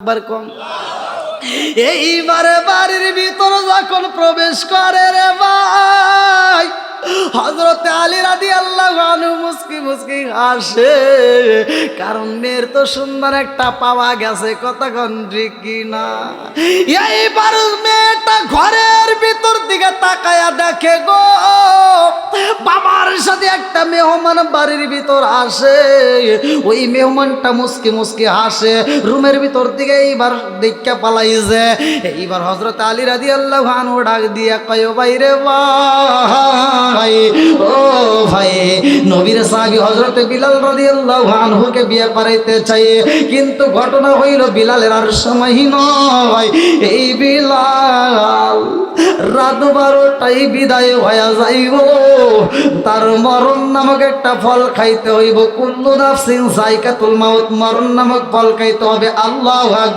একবার কম। এইবারে বাড়ির ভিতর যখন প্রবেশ করে রে ভাই, হযরত আলী রাদিয়াল্লাহু আনহু মুস্কি মুস্কি হাসে, কারণ মেয়ের তো সুন্দর একটা পাওয়া গেছে, কতক্ষণ ঠিক কিনা। এইবার মেয়েটা ঘরের ভিতর দিকে তাকায়া দেখে গো, বাবার সাথে একটা মেহমান বাড়ির ভিতর আসে। ওই মেহমানটা মুস্কি মুস্কি হাসে, রুমের ভিতর দিকে এইবার দেখা পালাইছে। এইবার হযরত আলী রাদিয়াল্লাহু আনহু ডাক দিয়া কয়, ভাই রে ভাই, ও ভাই, নবীর সাহাবী হযরত বিলাল রাদিয়াল্লাহু আনহুকে বিয়ে করাইতে চাই, কিন্তু ঘটনা হইল বিলালের আর সময় নয়। এই বিলাল রাত 12টায় বিদায় হয়ে যাইব, তার মরণ নামক একটা ফল খাইতে হইব। কুল্লু নাফসিন যায়কাতুল মাউত, মরণ নামক ফল খাইতে হবে। আল্লাহু আকবার।